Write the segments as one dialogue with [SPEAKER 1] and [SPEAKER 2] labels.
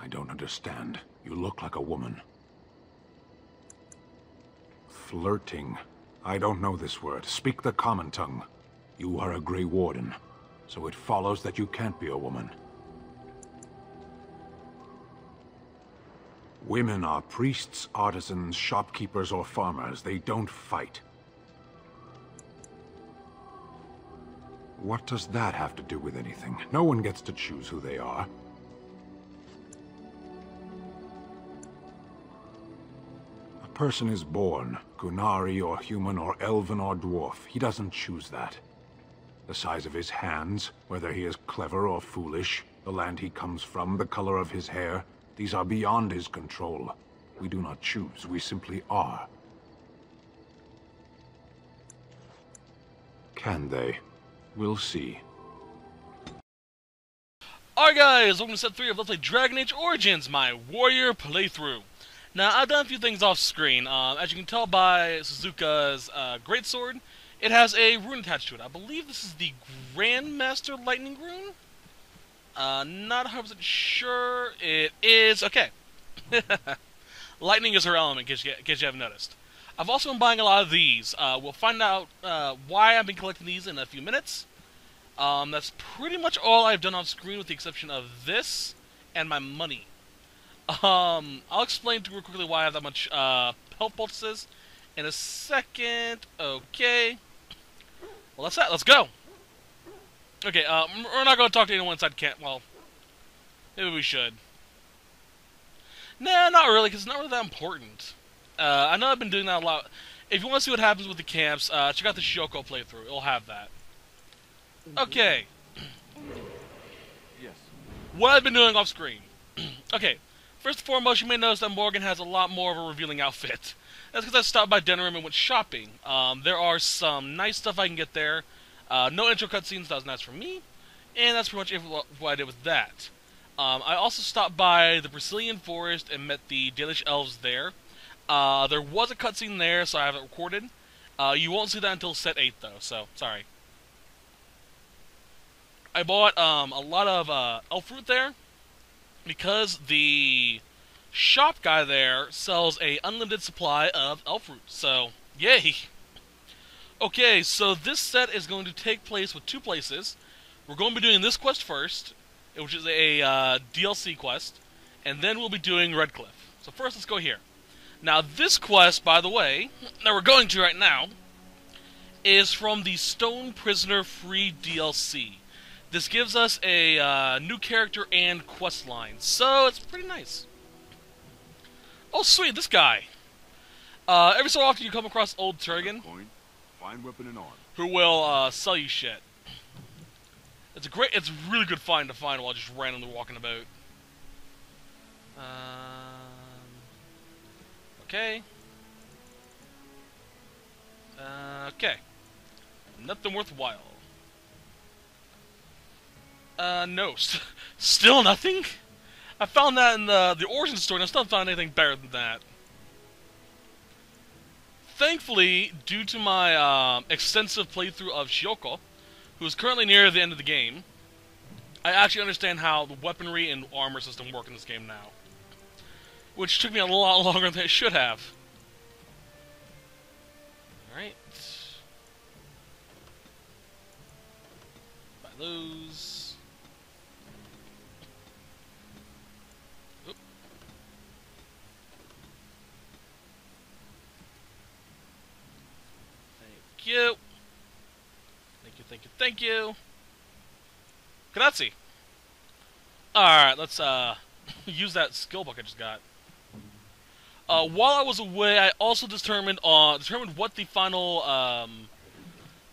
[SPEAKER 1] I don't understand. You look like a woman. Flirting. I don't know this word. Speak the common tongue. You are a Grey Warden, so it follows that you can't be a woman. Women are priests, artisans, shopkeepers, or farmers. They don't fight. What does that have to do with anything? No one gets to choose who they are. A person is born, Gunari or human or elven or dwarf. He doesn't choose that. The size of his hands, whether he is clever or foolish, the land he comes from, the color of his hair, these are beyond his control. We do not choose, we simply are. Can they? We'll see.
[SPEAKER 2] Alright guys, welcome to set 3 of Let's Play Dragon Age Origins, my warrior playthrough. Now, I've done a few things off screen. As you can tell by Suzuka's greatsword, it has a rune attached to it. I believe this is the Grandmaster Lightning Rune? Not 100% sure. It is. Okay. Lightning is her element, in case you haven't noticed. I've also been buying a lot of these. We'll find out why I've been collecting these in a few minutes. That's pretty much all I've done on screen, with the exception of this and my money. I'll explain to you real quickly why I have that much health pulses in a second. Okay. Well, that's that. Let's go. Okay, we're not going to talk to anyone inside camp. Well, maybe we should. Nah, not really, because it's not really that important. I know I've been doing that a lot. If you want to see what happens with the camps, check out the Shoko playthrough. It'll have that. Okay.
[SPEAKER 1] Yes.
[SPEAKER 2] What I've been doing off screen. Okay. First and foremost, you may notice that Morgan has a lot more of a revealing outfit. That's because I stopped by Denerim and went shopping. There are some nice stuff I can get there. No intro cutscenes, that was nice for me. And that's pretty much what I did with that. I also stopped by the Brazilian forest and met the Dalish elves there. There was a cutscene there, so I have it recorded. You won't see that until set 8, though, so sorry. I bought a lot of elf fruit there, because the shop guy there sells a unlimited supply of elf fruit, so yay! Okay, so this set is going to take place with 2 places. We're going to be doing this quest first, which is a DLC quest, and then we'll be doing Redcliffe. So first, let's go here. Now, this quest, by the way, that we're going to right now, is from the Stone Prisoner free DLC. This gives us a new character and quest line, so it's pretty nice. Oh, sweet, this guy. Every so often you come across Old Turgan,
[SPEAKER 3] Fine weapon and arm.
[SPEAKER 2] who will sell you shit. It's a really good find to find while just randomly walking about. Okay. Okay. Nothing worthwhile. No. Still nothing? I found that in the origin story, and I still haven't found anything better than that. Thankfully, due to my extensive playthrough of Shoko, who is currently near the end of the game, I actually understand how the weaponry and armor system work in this game now. Which took me a lot longer than it should have. Alright. Buy those. Oop. Thank you. Thank you, thank you. Grazie. Alright, let's use that skill book I just got. While I was away, I also determined what the final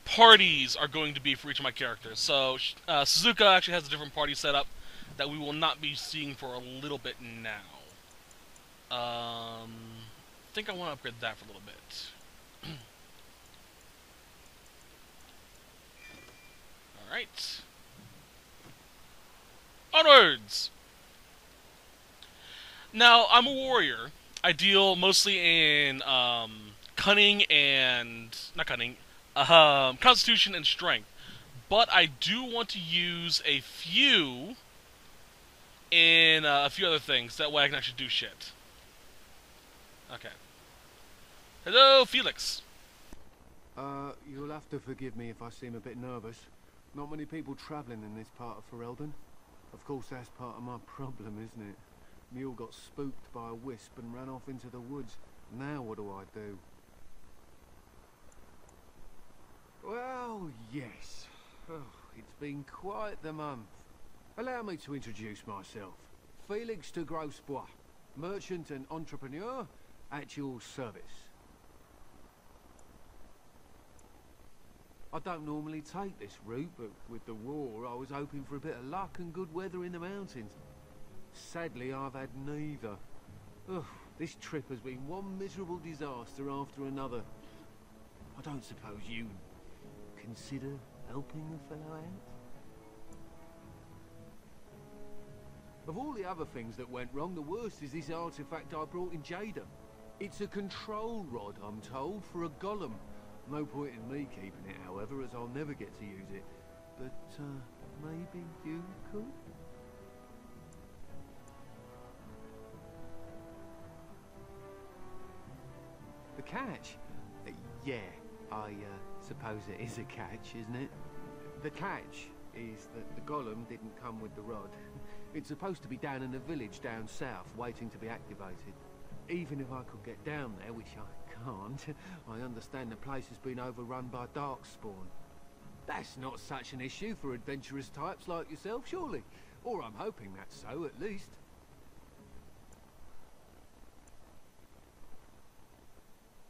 [SPEAKER 2] parties are going to be for each of my characters. So Suzuka actually has a different party set up that we will not be seeing for a little bit now. I think I want to upgrade that for a little bit. Alright. Onwards! Now, I'm a warrior. I deal mostly in cunning and... not cunning. Constitution and strength. But I do want to use a few in a few other things. That way I can actually do shit. Okay. Hello, Felix.
[SPEAKER 3] You'll have to forgive me if I seem a bit nervous. Not many people travelling in this part of Ferelden. Of course, that's part of my problem, isn't it? Mule got spooked by a wisp and ran off into the woods. Now what do I do? Well, yes. Oh, it's been quite the month. Allow me to introduce myself. Felix de Grosbois, merchant and entrepreneur at your service. I don't normally take this route, but with the war I was hoping for a bit of luck and good weather in the mountains. Sadly, I've had neither. Ugh, this trip has been one miserable disaster after another. I don't suppose you consider helping a fellow out? Of all the other things that went wrong, the worst is this artifact I brought in Jada. It's a control rod, I'm told, for a golem. No point in me keeping it, however, as I'll never get to use it. But, maybe you could? The catch? Yeah, I suppose it is a catch, isn't it? The catch is that the golem didn't come with the rod. It's supposed to be down in a village down south, waiting to be activated. Even if I could get down there, which I can't, I understand the place has been overrun by darkspawn. That's not such an issue for adventurous types like yourself, surely? Or I'm hoping that's so, at least.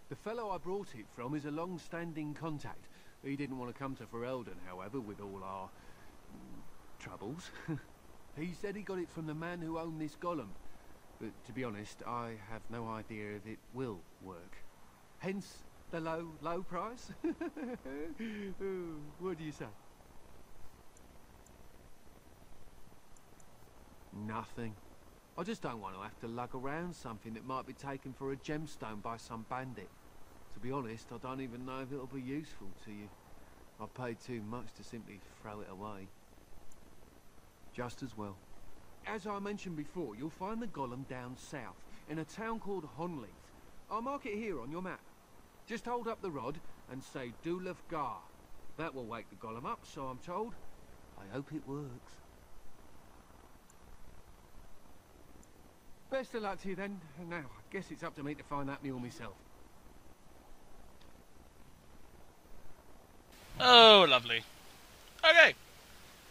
[SPEAKER 3] The fellow I brought it from is a long-standing contact. He didn't want to come to Ferelden, however, with all our troubles. He said he got it from the man who owned this golem. But to be honest, I have no idea if it will work. Hence the low price. What do you say? Nothing. I just don't want to have to lug around something that might be taken for a gemstone by some bandit. To be honest, I don't even know if it'll be useful to you. I paid too much to simply throw it away. Just as well. As I mentioned before, you'll find the golem down south, in a town called Honleith. I'll mark it here on your map. Just hold up the rod and say Dulaf Gar. That will wake the golem up, so I'm told. I hope it works. Best of luck to you then. Now, I guess it's up to me to find that mule myself.
[SPEAKER 2] Oh, lovely. Okay.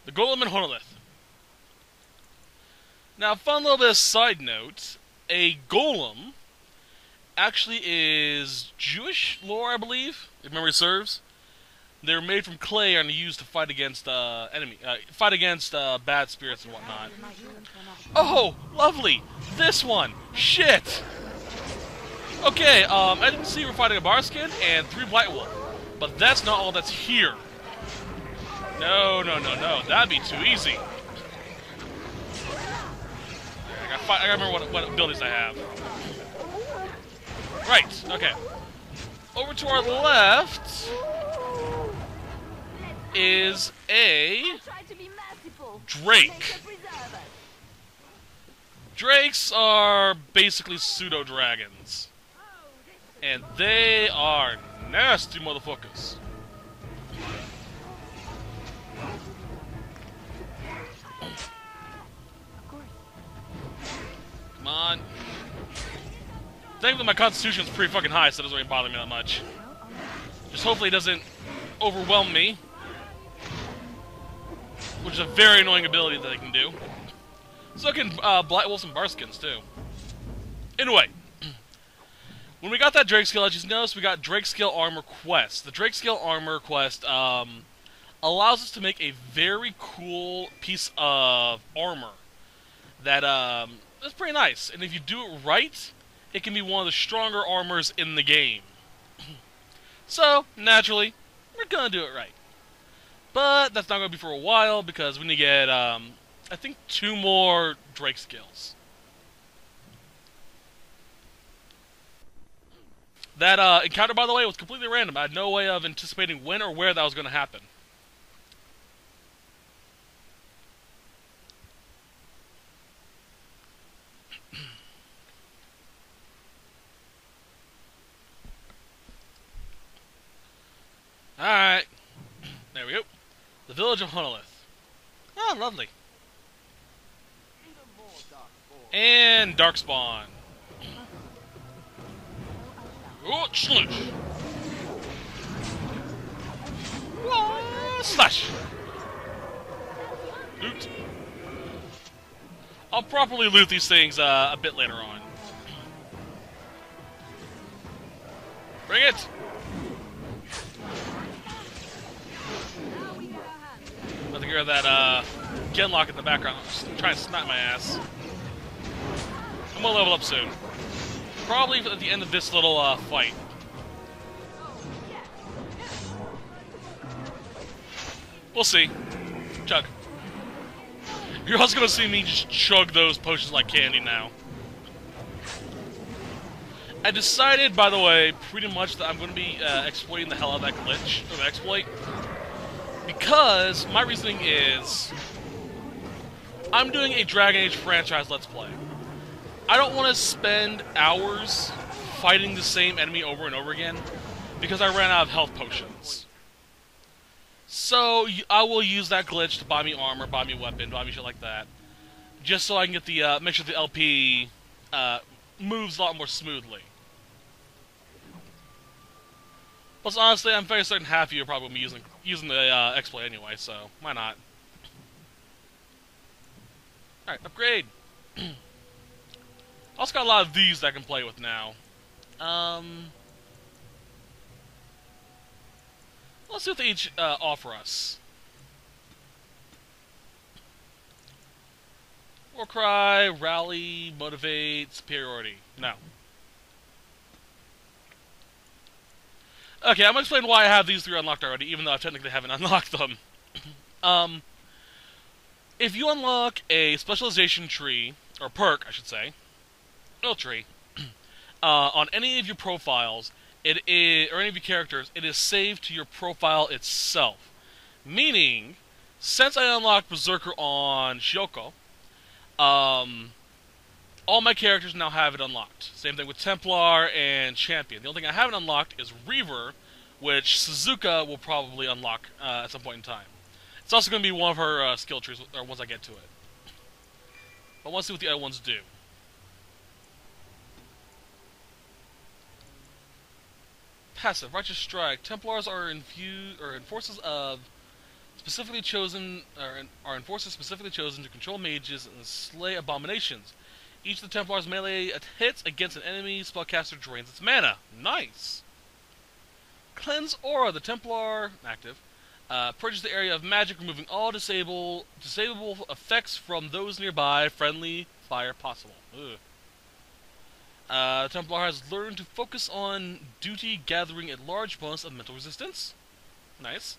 [SPEAKER 2] The Golem in Honolith. Now, fun little bit of side note. A golem actually is Jewish lore, I believe, if memory serves. They're made from clay and are used to fight against bad spirits and whatnot. Oh, lovely! This one! Shit! Okay, I didn't see we're fighting a Barskin and 3 Blight Wolf. But that's not all that's here. No. That'd be too easy. I gotta remember what abilities I have. Right, okay. Over to our left is a Drake. Drakes are basically pseudo-dragons. And they are nasty motherfuckers. Come on. Thankfully my constitution is pretty fucking high, so it doesn't really bother me that much. Just hopefully it doesn't overwhelm me. Which is a very annoying ability that I can do. So I can Blight Wolves and Barskins too. Anyway. When we got that Drake skill, as you notice, we got Drake skill armor quest. The Drake skill armor quest allows us to make a very cool piece of armor that is pretty nice. And if you do it right, it can be one of the stronger armors in the game. So, naturally, we're gonna do it right. But that's not gonna be for a while because we need to get, I think, 2 more Drake skills. That encounter, by the way, was completely random. I had no way of anticipating when or where that was going to happen. Alright. There we go. The village of Honolith. Oh, lovely. And Darkspawn. Oh, slush! Slash! Loot. I'll properly loot these things a bit later on. Bring it! I think you hear that Genlock in the background. Just trying to smack my ass. I'm gonna level up soon. Probably at the end of this little fight. We'll see. Chug. You're also gonna see me just chug those potions like candy now. I decided, by the way, pretty much that I'm gonna be exploiting the hell out of that glitch, or the exploit. Because my reasoning is, I'm doing a Dragon Age franchise Let's Play. I don't want to spend hours fighting the same enemy over and over again, because I ran out of health potions. So, I will use that glitch to buy me armor, buy me weapon, buy me shit like that. Just so I can get the, make sure the LP, moves a lot more smoothly. Plus, honestly, I'm very certain half of you are probably going to be using the, exploit anyway, so why not? Alright, upgrade! Also got a lot of these that I can play with now. Let's see what they each offer us. Warcry, Rally, Motivate, Superiority. No. Okay, I'm gonna explain why I have these three unlocked already, even though I technically haven't unlocked them. If you unlock a specialization tree, or perk, I should say, tree, on any of your profiles, it is, or any of your characters, it is saved to your profile itself. Meaning, since I unlocked Berserker on Shioko, all my characters now have it unlocked. Same thing with Templar and Champion. The only thing I haven't unlocked is Reaver, which Suzuka will probably unlock at some point in time. It's also going to be one of her skill trees, or once I get to it. But let's see what the other ones do. Passive, Righteous Strike. Templars are enforcers specifically chosen to control mages and slay abominations. Each of the Templars' melee hits against an enemy spellcaster drains its mana. Nice. Cleanse Aura. The Templar active purges the area of magic, removing all disableable effects from those nearby. Friendly fire possible. Ugh. Templar has learned to focus on duty, gathering a large bonus of mental resistance. Nice.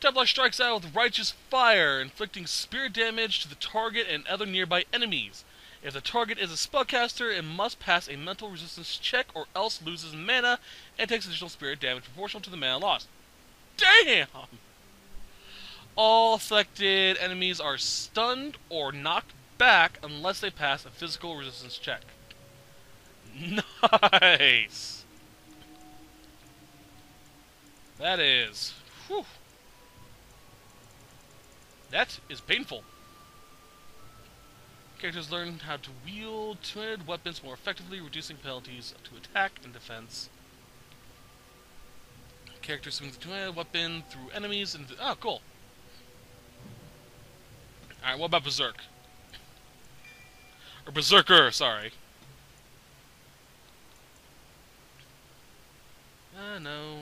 [SPEAKER 2] Templar strikes out with Righteous Fire, inflicting spirit damage to the target and other nearby enemies. If the target is a spellcaster, it must pass a mental resistance check or else loses mana and takes additional spirit damage proportional to the mana lost. Damn! All affected enemies are stunned or knocked back unless they pass a physical resistance check. Nice! That is... whew. That is painful. Characters learn how to wield two-handed weapons more effectively, reducing penalties to attack and defense. Characters swing the two-handed weapon through enemies and... oh, cool. Alright, what about Berserk? Or Berserker, sorry. No.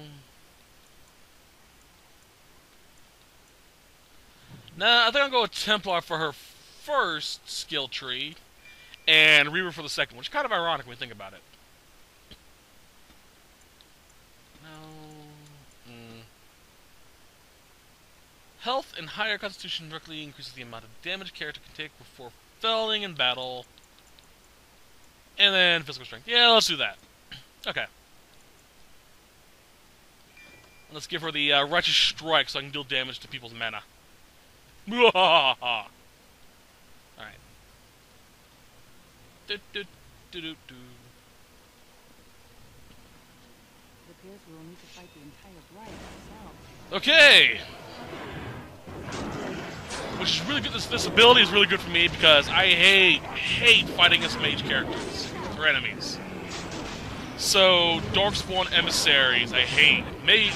[SPEAKER 2] Nah, I think I'll go with Templar for her first skill tree, and Reaver for the second, which is kind of ironic when you think about it. No. Health and higher constitution directly increases the amount of damage a character can take before falling in battle. And then physical strength. Yeah, let's do that. Okay. Let's give her the Righteous Strike so I can deal damage to people's mana. Alright. Do, do, do, do, do.
[SPEAKER 4] It appears we will need to fight the entire bride ourselves.
[SPEAKER 2] Okay! Which is really good. This ability is really good for me because I hate fighting against mage characters or enemies. So, Darkspawn emissaries, I hate.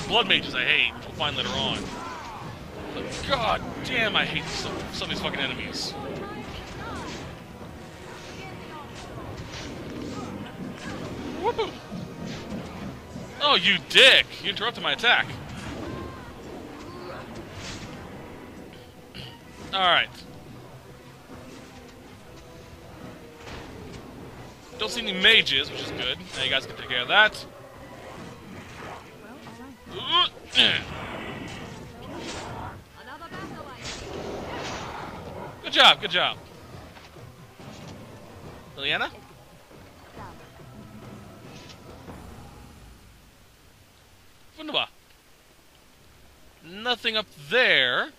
[SPEAKER 2] Blood mages, I hate, which we'll find later on. But god damn, I hate some of these fucking enemies. Whoopoo! Oh, you dick! You interrupted my attack. Alright. Don't see any mages, which is good. Now you guys can take care of that. Good job, good job. Liliana? Wunderbar. Nothing up there.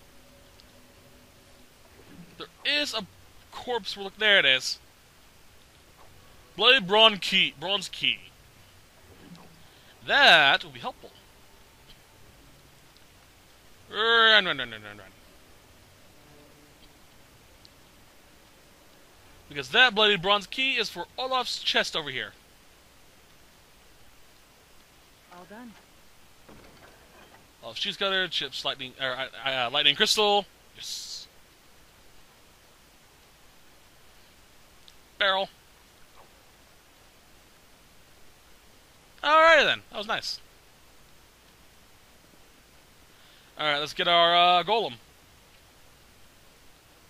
[SPEAKER 2] There is a corpse. Look, there it is. Bloody bronze key. That will be helpful. Run. Because that bloody bronze key is for Olaf's chest over here.
[SPEAKER 4] All done.
[SPEAKER 2] Olaf's cheese cutter, chips, lightning crystal. Yes. Barrel. Alrighty then, that was nice. Alright, let's get our golem.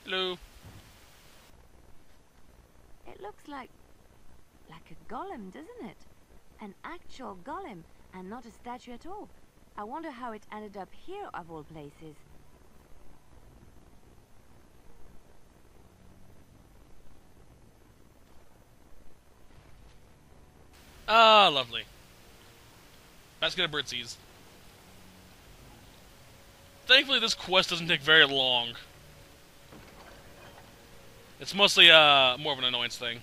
[SPEAKER 2] Hello.
[SPEAKER 4] It looks like a golem, doesn't it? An actual golem, and not a statue at all. I wonder how it ended up here, of all places.
[SPEAKER 2] Ah, lovely. Basket of birdseeds. Thankfully, this quest doesn't take very long. It's mostly more of an annoyance thing.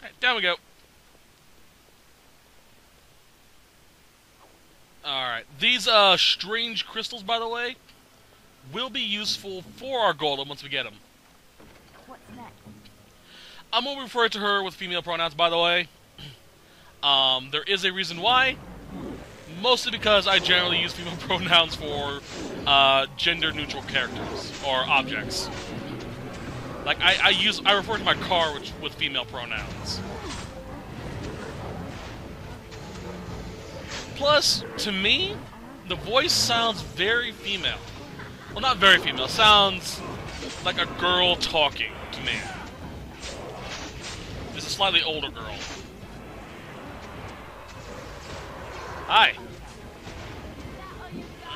[SPEAKER 2] Alright, down we go. Alright, these strange crystals, by the way, will be useful for our golem once we get them.
[SPEAKER 4] What's next?
[SPEAKER 2] I'm going to refer to her with female pronouns, by the way. There is a reason why. Mostly because I generally use female pronouns for gender-neutral characters or objects. Like I refer to my car with female pronouns. Plus, to me, the voice sounds very female. Well, not very female. Sounds like a girl talking to me. It's a slightly older girl. Hi.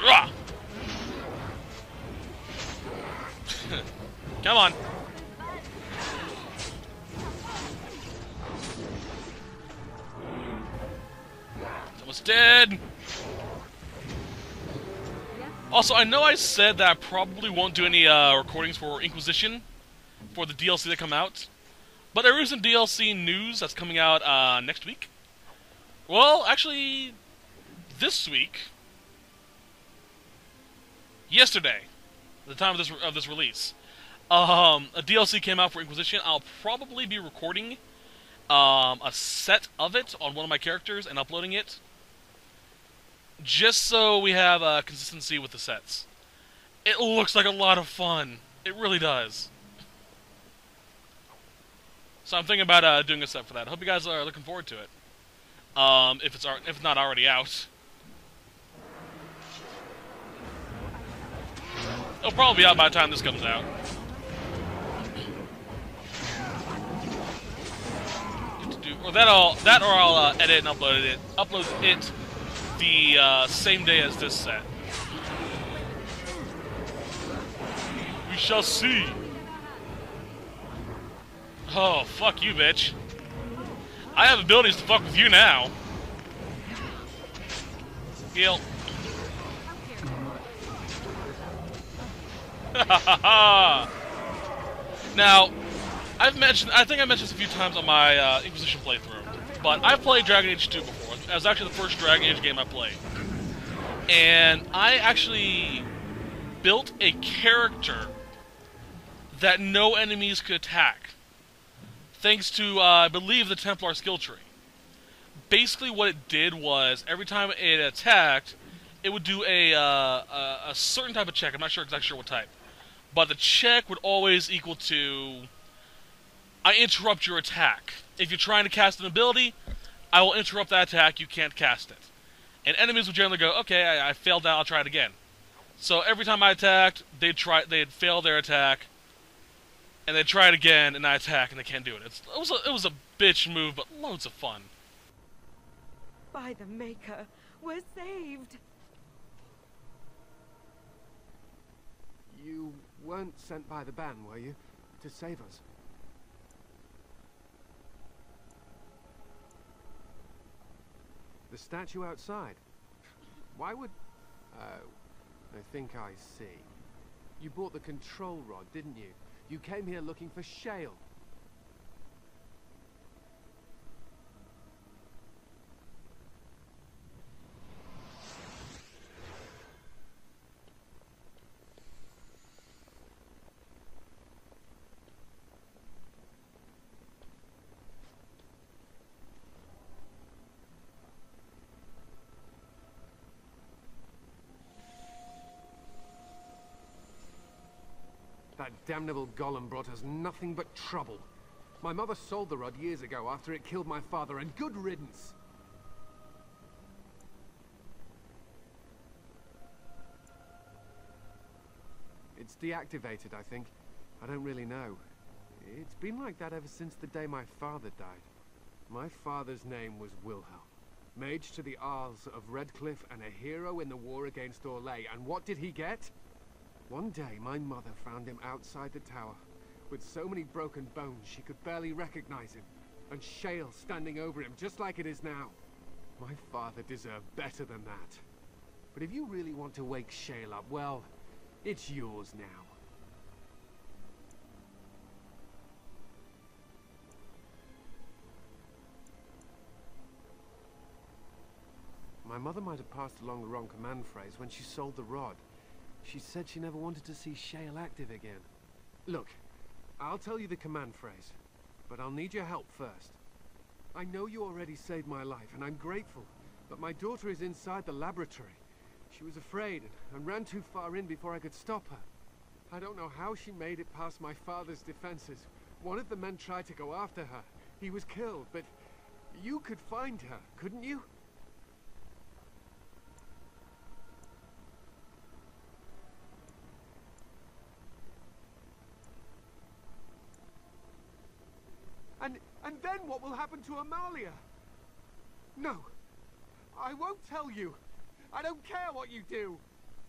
[SPEAKER 2] Rah! Come on. It's almost dead. Also, I know I said that I probably won't do any recordings for Inquisition for the DLC that come out, but there is some DLC news that's coming out next week. Well, actually, this week, yesterday, at the time of this release, a DLC came out for Inquisition. I'll probably be recording a set of it on one of my characters and uploading it, just so we have consistency with the sets. It looks like a lot of fun. It really does. So I'm thinking about doing a set for that. I hope you guys are looking forward to it. If it's not already out. It'll probably be out by the time this comes out. Or I'll edit and upload it the same day as this set. We shall see. Oh, fuck you, bitch. I have abilities to fuck with you now. Heal. Now, I think I mentioned this a few times on my Inquisition playthrough, but I've played Dragon Age 2 before. It was actually the first Dragon Age game I played. And I actually built a character that no enemies could attack, thanks to, I believe, the Templar skill tree. Basically what it did was, every time it attacked, it would do a certain type of check. I'm not exactly sure what type. But the check would always equal to, I interrupt your attack. If you're trying to cast an ability, I will interrupt that attack, you can't cast it. And enemies would generally go, okay, I failed that, I'll try it again. So every time I attacked, they'd fail their attack, and they'd try it again, and I attack, and they can't do it. It was a bitch move, but loads of fun.
[SPEAKER 5] By the Maker, we're saved.
[SPEAKER 3] You weren't sent by the ban, were you? To save us? The statue outside? Why would... I think I see. You bought the control rod, didn't you? You came here looking for shale. That damnable Golem brought us nothing but trouble. My mother sold the rod years ago after it killed my father, and good riddance. It's deactivated, I think. I don't really know. It's been like that ever since the day my father died. My father's name was Wilhelm, mage to the Arls of Redcliffe and a hero in the war against Orlais. And what did he get? One day, my mother found him outside the tower, with so many broken bones she could barely recognize him, and shale standing over him, just like it is now. My father deserved better than that. But if you really want to wake shale up, well, it's yours now. My mother might have passed along the wrong command phrase when she sold the rod. She said she never wanted to see shale active again. Look, I'll tell you the command phrase, but I'll need your help first. I know you already saved my life, and I'm grateful, but my daughter is inside the laboratory. She was afraid and ran too far in before I could stop her. I don't know how she made it past my father's defenses. One of the men tried to go after her. He was killed, but you could find her, couldn't you? And then what will happen to Amalia? No, I won't tell you. I don't care what you do.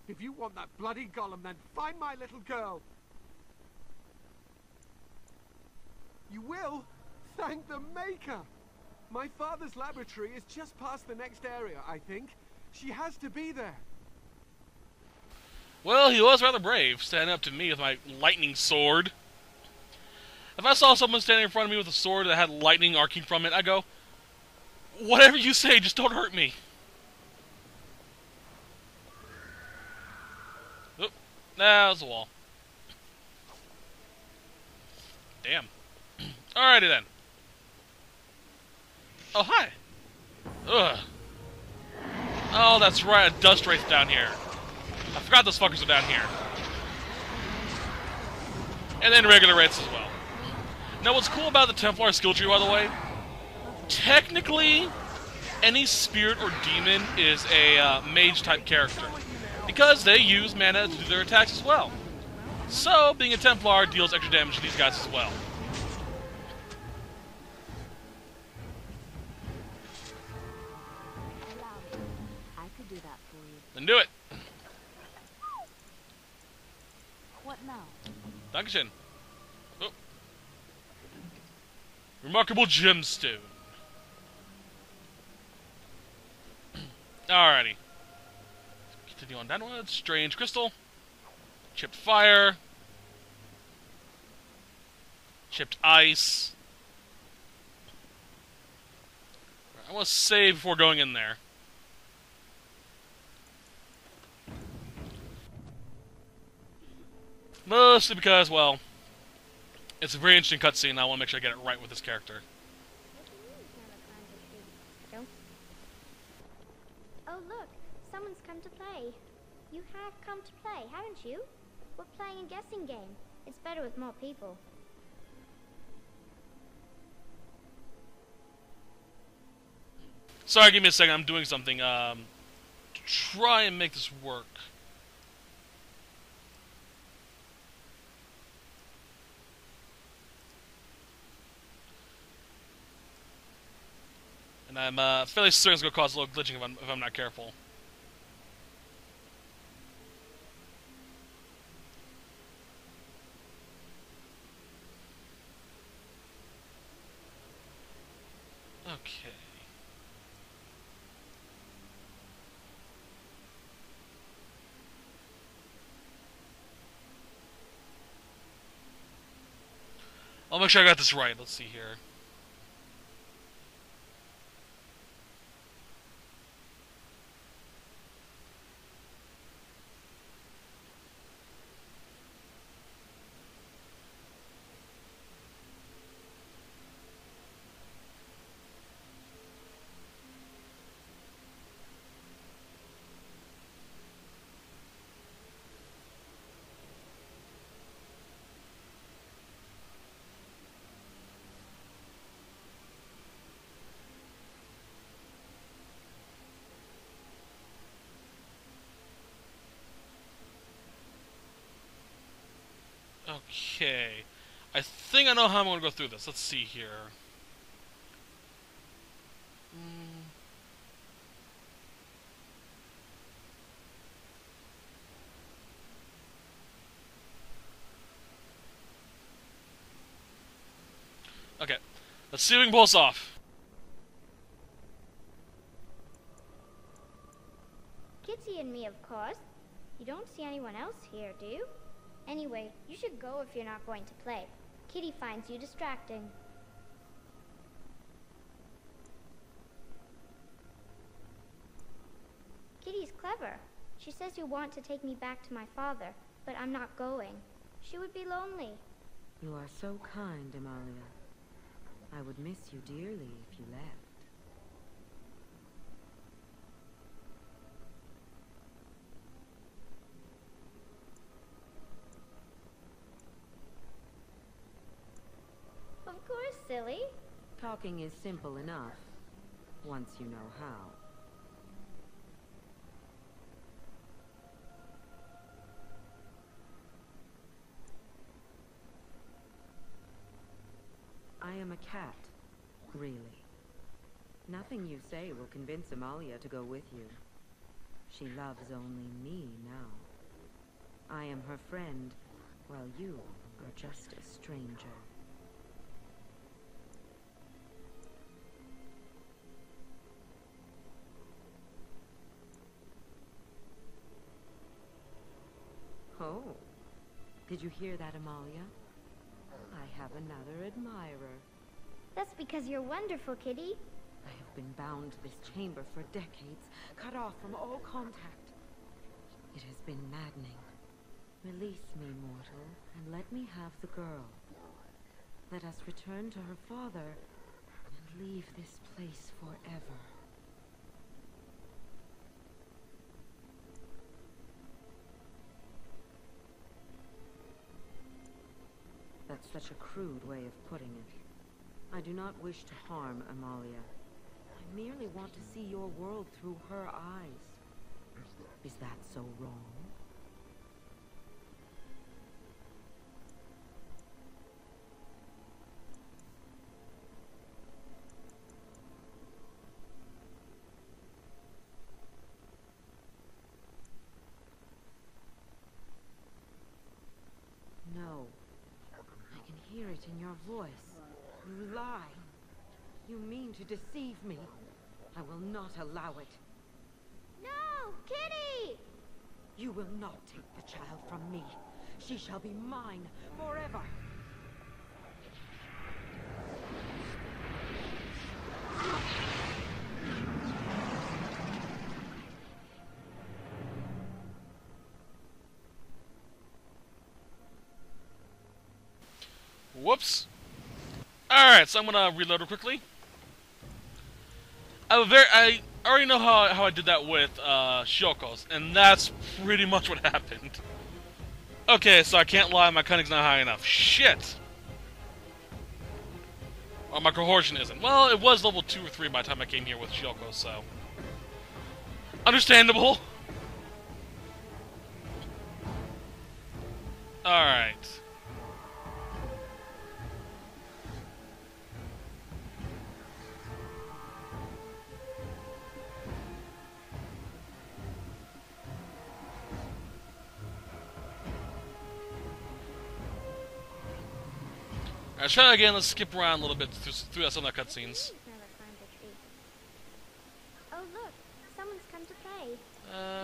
[SPEAKER 3] If you want that bloody Golem, then find my little girl. You will? Thank the Maker. My father's laboratory is just past the next area, I think. She has to be there.
[SPEAKER 2] Well, he was rather brave, standing up to me with my lightning sword. If I saw someone standing in front of me with a sword that had lightning arcing from it, I'd go, whatever you say, just don't hurt me. Oop, nah, that was a wall. Damn. Alrighty then. Oh, hi. Ugh. Oh, that's right, a dust wraith down here. I forgot those fuckers are down here. And then regular wraiths as well. Now, what's cool about the Templar skill tree, by the way, technically, any spirit or demon is a mage-type character, because they use mana to do their attacks as well. So, being a Templar deals extra damage to these guys as well.
[SPEAKER 4] I could do that for you.
[SPEAKER 2] Then do it.
[SPEAKER 4] What now?
[SPEAKER 2] Dankeschön. Oh. Remarkable gemstone. Alrighty. Continue on downward. Strange crystal. Chipped fire. Chipped ice. I want to save before going in there. Mostly because, well, it's a very interesting cutscene and I want to make sure I get it right with this character.
[SPEAKER 6] Oh look, someone's come to play. You have come to play, haven't you? We're playing a guessing game. It's better with more people.
[SPEAKER 2] Sorry, give me a second. I'm doing something to try and make this work. And I'm fairly certain it's going to cause a little glitching if I'm not careful. Okay. I'll make sure I got this right. Let's see here. Okay. I think I know how I'm going to go through this. Let's see here. Okay. Let's see if we can pull this off.
[SPEAKER 6] Kitty and me, of course. You don't see anyone else here, do you? Anyway, you should go if you're not going to play. Kitty finds you distracting. Kitty's clever. She says you want to take me back to my father, but I'm not going. She would be lonely.
[SPEAKER 5] You are so kind, Amalia. I would miss you dearly if you left.
[SPEAKER 6] Of course, silly.
[SPEAKER 5] Talking is simple enough, once you know how. I am a cat, really. Nothing you say will convince Amalia to go with you. She loves only me now. I am her friend, while you are just a stranger. Oh, did you hear that, Amalia? I have another admirer.
[SPEAKER 6] That's because you're wonderful, Kitty.
[SPEAKER 5] I have been bound to this chamber for decades, cut off from all contact. It has been maddening. Release me, mortal, and let me have the girl. Let us return to her father and leave this place forever. That's such a crude way of putting it. I do not wish to harm Amalia. I merely want to see your world through her eyes. Is that so wrong? No. I can hear it in your voice. You lie. You mean to deceive me. I will not allow it.
[SPEAKER 6] No! Kitty!
[SPEAKER 5] You will not take the child from me. She shall be mine forever.
[SPEAKER 2] Whoops. Alright, so I'm gonna reload it quickly. I already know how I did that with Shiokos, and that's pretty much what happened. Okay, so I can't lie, my cunning's not high enough. Shit! Or my coercion isn't. Well, it was level 2 or 3 by the time I came here with Shiokos, so... Understandable! Alright. Let's try again. Let's skip around a little bit through some of the cutscenes.
[SPEAKER 6] Oh look, someone's come to play.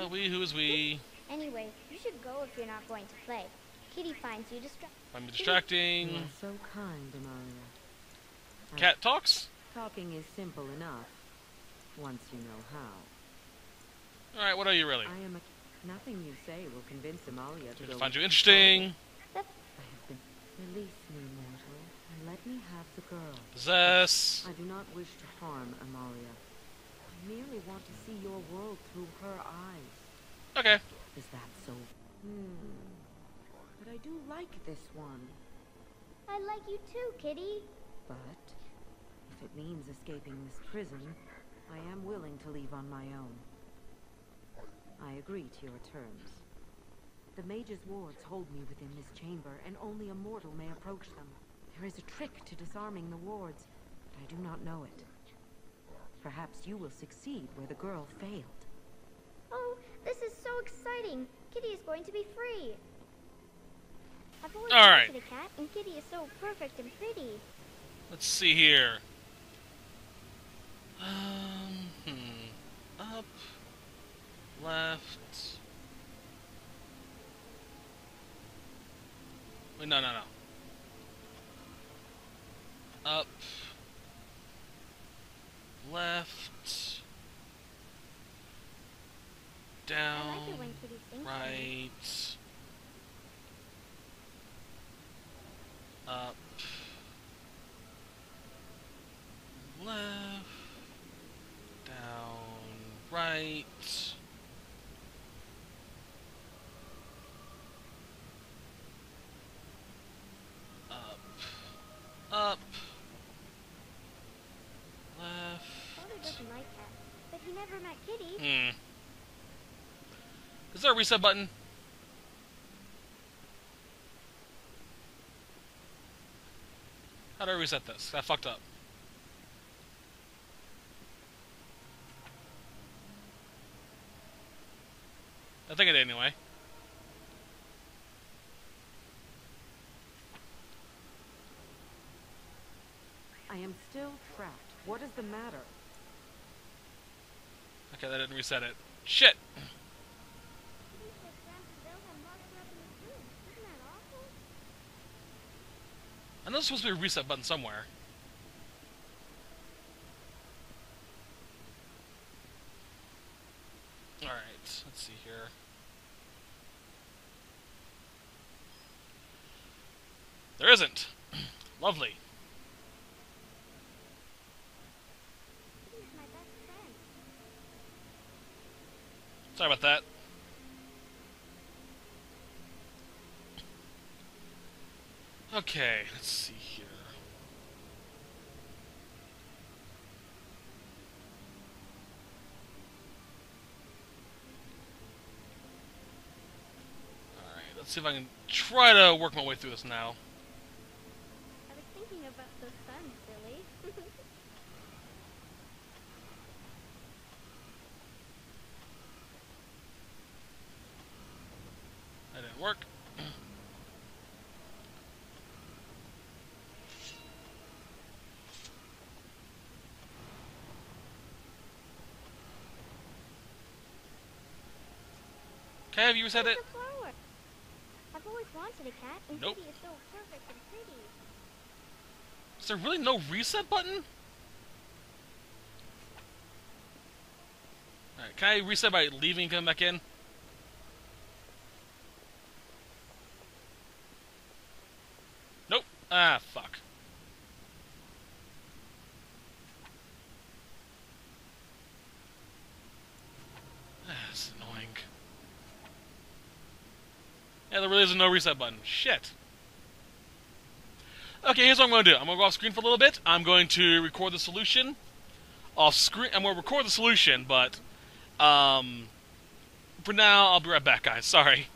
[SPEAKER 2] We, who is we?
[SPEAKER 6] Anyway, you should go if you're not going to play. Kitty finds you
[SPEAKER 2] Find me distracting.
[SPEAKER 5] You are so kind, Amalia.
[SPEAKER 2] Cat talks?
[SPEAKER 5] Talking is simple enough, once you know how.
[SPEAKER 2] Alright, what are you really?
[SPEAKER 5] I am nothing you say will convince Amalia to go...
[SPEAKER 2] Find you interesting.
[SPEAKER 5] I have been... Release me, mortal, and let me have the girl.
[SPEAKER 2] Possess.
[SPEAKER 5] I do not wish to harm Amalia. I merely want to see your world through her eyes.
[SPEAKER 2] Okay.
[SPEAKER 5] Is that so? But I do like this one.
[SPEAKER 6] I like you too, Kitty.
[SPEAKER 5] But if it means escaping this prison, I am willing to leave on my own. I agree to your terms. The mage's wards hold me within this chamber, and only a mortal may approach them. There is a trick to disarming the wards, but I do not know it. Perhaps you will succeed where the girl failed.
[SPEAKER 6] Oh, this is so exciting. Kitty is going to be free. I've always
[SPEAKER 2] Alright.
[SPEAKER 6] wanted a cat, and Kitty is so perfect and pretty.
[SPEAKER 2] Let's see here. Up. Left. Wait, no. Up. Left. Down.
[SPEAKER 6] I like it when Kitty sings.
[SPEAKER 2] Right. Up. Left. Down. Right. Up. Left.
[SPEAKER 6] Father doesn't like cats, but he never met Kitty.
[SPEAKER 2] Is there a reset button? How do I reset this? I fucked up. I think I did anyway.
[SPEAKER 5] I am still trapped. What is the matter?
[SPEAKER 2] Okay, that didn't reset it. Shit!
[SPEAKER 6] Kitty said Grandpa had locked her up in his room. Isn't that awful?
[SPEAKER 2] I know there's supposed to be a reset button somewhere. Alright, let's see here. There isn't. Lovely.
[SPEAKER 6] Kitty is my best friend.
[SPEAKER 2] Sorry about that. Okay, let's see here. Alright, let's see if I can try to work my way through this now.
[SPEAKER 6] I was thinking about the sun, silly.
[SPEAKER 2] That didn't work. Okay, have you reset it?
[SPEAKER 6] It's a flower. I've always wanted a cat, and
[SPEAKER 2] Nope.
[SPEAKER 6] Kitty is so perfect and pretty.
[SPEAKER 2] Is there really no reset button? Alright, can I reset by leaving and coming back in? Nope. Ah, fuck. That's annoying. Yeah, there really is no reset button. Shit. Okay, here's what I'm going to do. I'm going to go off screen for a little bit. I'm going to record the solution. Off screen. I'm going to record the solution, but for now, I'll be right back, guys. Sorry.